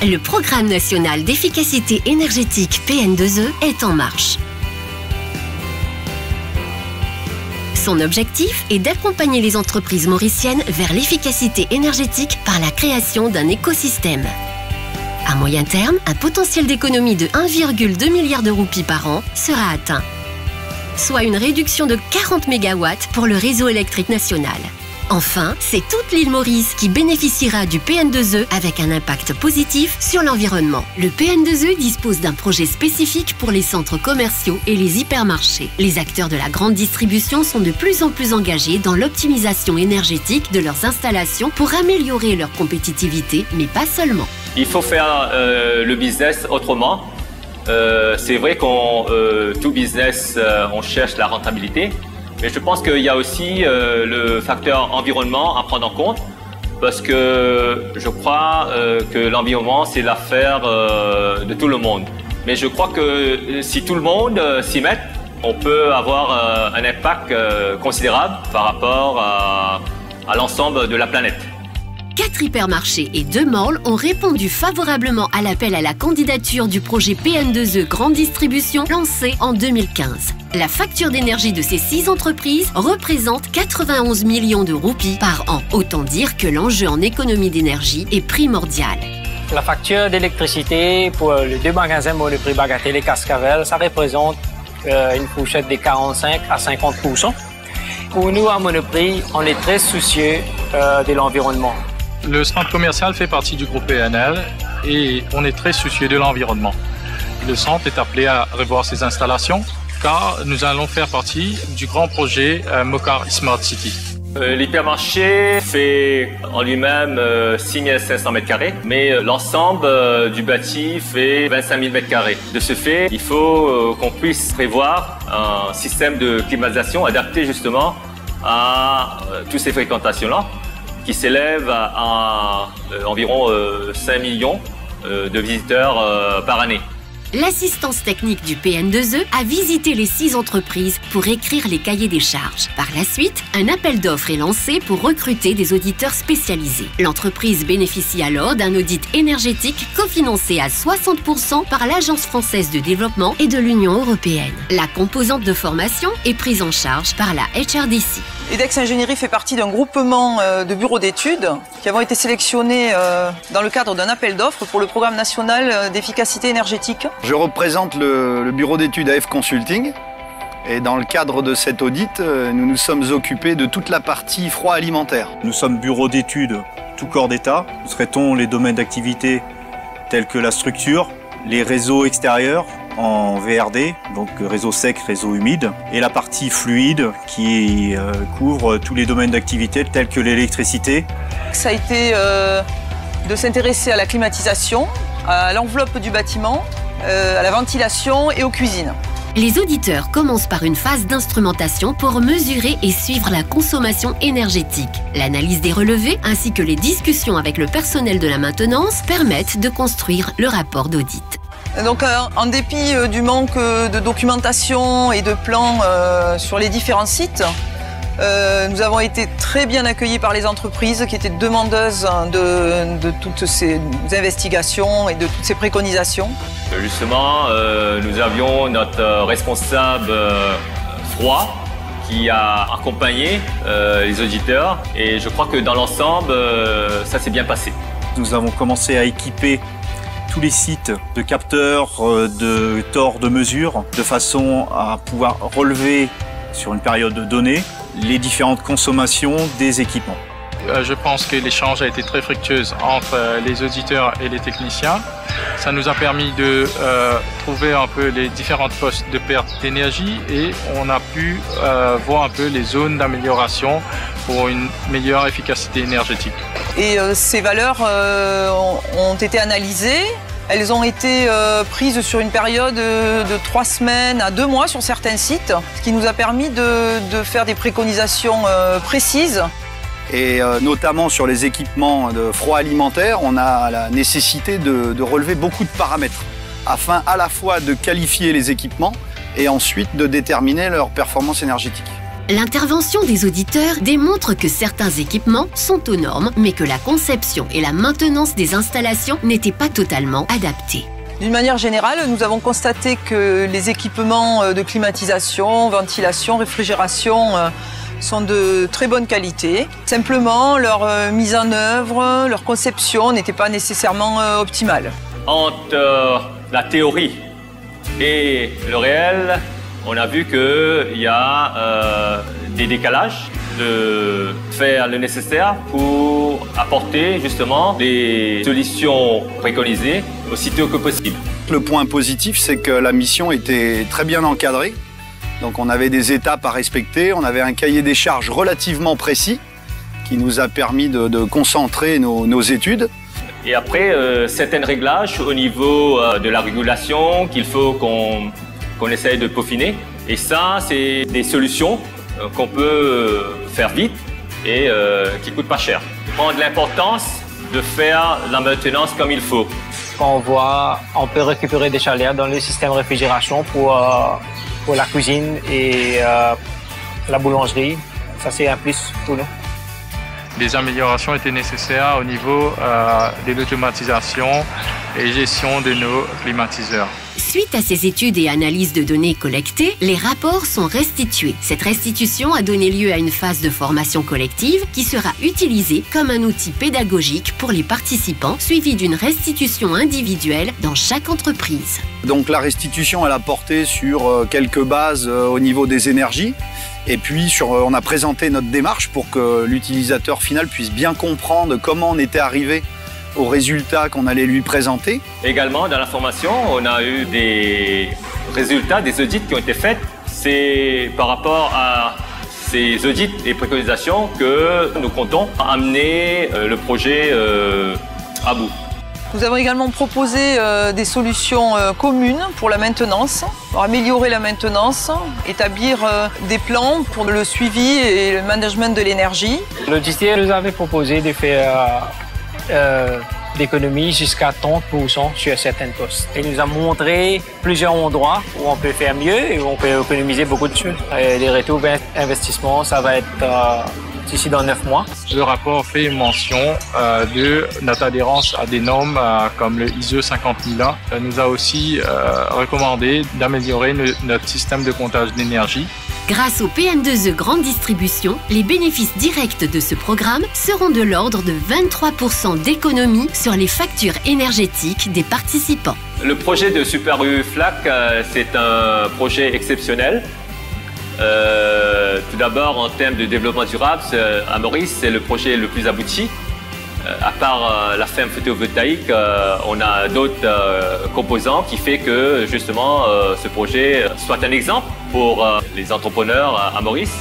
Le Programme national d'efficacité énergétique PN2E est en marche. Son objectif est d'accompagner les entreprises mauriciennes vers l'efficacité énergétique par la création d'un écosystème. À moyen terme, un potentiel d'économie de 1,2 milliard de roupies par an sera atteint, soit une réduction de 40 MW pour le réseau électrique national. Enfin, c'est toute l'île Maurice qui bénéficiera du PN2E avec un impact positif sur l'environnement. Le PN2E dispose d'un projet spécifique pour les centres commerciaux et les hypermarchés. Les acteurs de la grande distribution sont de plus en plus engagés dans l'optimisation énergétique de leurs installations pour améliorer leur compétitivité, mais pas seulement. Il faut faire le business autrement. C'est vrai qu'on tout business, on cherche la rentabilité. Mais je pense qu'il y a aussi le facteur environnement à prendre en compte parce que je crois que l'environnement, c'est l'affaire de tout le monde. Mais je crois que si tout le monde s'y met, on peut avoir un impact considérable par rapport à l'ensemble de la planète. 4 hypermarchés et 2 malls ont répondu favorablement à l'appel à la candidature du projet PN2E Grande Distribution lancé en 2015. La facture d'énergie de ces 6 entreprises représente 91 millions de roupies par an. Autant dire que l'enjeu en économie d'énergie est primordial. La facture d'électricité pour les 2 magasins Monoprix Bagatelle et Cascavel, ça représente une fourchette de 45 à 50%. Pour nous, à Monoprix, on est très soucieux de l'environnement. Le centre commercial fait partie du groupe PNL et on est très soucieux de l'environnement. Le centre est appelé à revoir ses installations car nous allons faire partie du grand projet Mokar Smart City. L'hypermarché fait en lui-même 6500 m², mais l'ensemble du bâti fait 25 000 m². De ce fait, il faut qu'on puisse prévoir un système de climatisation adapté justement à toutes ces fréquentations-là, qui s'élève à environ 5 millions de visiteurs par année. L'assistance technique du PN2E a visité les 6 entreprises pour écrire les cahiers des charges. Par la suite, un appel d'offres est lancé pour recruter des auditeurs spécialisés. L'entreprise bénéficie alors d'un audit énergétique cofinancé à 60% par l'Agence française de développement et de l'Union européenne. La composante de formation est prise en charge par la HRDC. EDEX Ingénierie fait partie d'un groupement de bureaux d'études qui avons été sélectionnés dans le cadre d'un appel d'offres pour le programme national d'efficacité énergétique. Je représente le bureau d'études AF Consulting et dans le cadre de cet audit, nous nous sommes occupés de toute la partie froid alimentaire. Nous sommes bureau d'études tout corps d'État. Nous traitons les domaines d'activité tels que la structure, les réseaux extérieurs en VRD, donc réseau sec, réseau humide, et la partie fluide qui couvre tous les domaines d'activité tels que l'électricité. Ça a été de s'intéresser à la climatisation, à l'enveloppe du bâtiment, à la ventilation et aux cuisines. Les auditeurs commencent par une phase d'instrumentation pour mesurer et suivre la consommation énergétique. L'analyse des relevés ainsi que les discussions avec le personnel de la maintenance permettent de construire le rapport d'audit. Donc en dépit du manque de documentation et de plans sur les différents sites, nous avons été très bien accueillis par les entreprises qui étaient demandeuses de toutes ces investigations et de toutes ces préconisations. Justement, nous avions notre responsable froid qui a accompagné les auditeurs et je crois que dans l'ensemble, ça s'est bien passé. Nous avons commencé à équiper tous les sites de capteurs, de tors de mesure, de façon à pouvoir relever sur une période donnée les différentes consommations des équipements. Je pense que l'échange a été très fructueux entre les auditeurs et les techniciens. Ça nous a permis de trouver un peu les différentes postes de perte d'énergie et on a pu voir un peu les zones d'amélioration pour une meilleure efficacité énergétique. Et ces valeurs ont été analysées. Elles ont été prises sur une période de 3 semaines à 2 mois sur certains sites, ce qui nous a permis de faire des préconisations précises. Et notamment sur les équipements de froid alimentaire, on a la nécessité de relever beaucoup de paramètres afin à la fois de qualifier les équipements et ensuite de déterminer leur performance énergétique. L'intervention des auditeurs démontre que certains équipements sont aux normes, mais que la conception et la maintenance des installations n'étaient pas totalement adaptées. D'une manière générale, nous avons constaté que les équipements de climatisation, ventilation, réfrigération sont de très bonne qualité. Simplement, leur mise en œuvre, leur conception n'était pas nécessairement optimale. Entre la théorie et le réel, on a vu qu'il y a des décalages, de faire le nécessaire pour apporter justement des solutions préconisées aussitôt que possible. Le point positif, c'est que la mission était très bien encadrée. Donc on avait des étapes à respecter, on avait un cahier des charges relativement précis qui nous a permis de concentrer nos études. Et après, certains réglages au niveau de la régulation qu'il faut qu'on essaye de peaufiner. Et ça, c'est des solutions qu'on peut faire vite et qui ne coûtent pas cher. Prendre l'importance de faire la maintenance comme il faut. Quand on voit, on peut récupérer des chaleurs dans le système de réfrigération pour la cuisine et la boulangerie. Ça, c'est un plus pour nous. Des améliorations étaient nécessaires au niveau de l'automatisation et gestion de nos climatiseurs. Suite à ces études et analyses de données collectées, les rapports sont restitués. Cette restitution a donné lieu à une phase de formation collective qui sera utilisée comme un outil pédagogique pour les participants, suivi d'une restitution individuelle dans chaque entreprise. Donc la restitution, elle a porté sur quelques bases au niveau des énergies. Et puis, on a présenté notre démarche pour que l'utilisateur final puisse bien comprendre comment on était arrivé aux résultats qu'on allait lui présenter. Également, dans la formation, on a eu des résultats, des audits qui ont été faits. C'est par rapport à ces audits et préconisations que nous comptons amener le projet à bout. Nous avons également proposé des solutions communes pour la maintenance, pour améliorer la maintenance, établir des plans pour le suivi et le management de l'énergie. L'auditeur nous avait proposé de faire d'économie jusqu'à 30% sur certains postes. Il nous a montré plusieurs endroits où on peut faire mieux et où on peut économiser beaucoup de choses. Et les retours d'investissement, ça va être d'ici dans 9 mois. Le rapport fait mention de notre adhérence à des normes comme le ISO 50001. Ça nous a aussi recommandé d'améliorer notre système de comptage d'énergie. Grâce au PM2E Grande Distribution, les bénéfices directs de ce programme seront de l'ordre de 23% d'économie sur les factures énergétiques des participants. Le projet de Super U FLAC, c'est un projet exceptionnel. Tout d'abord, en termes de développement durable, à Maurice, c'est le projet le plus abouti. À part la ferme photovoltaïque, on a d'autres composants qui fait que justement ce projet soit un exemple pour les entrepreneurs à Maurice.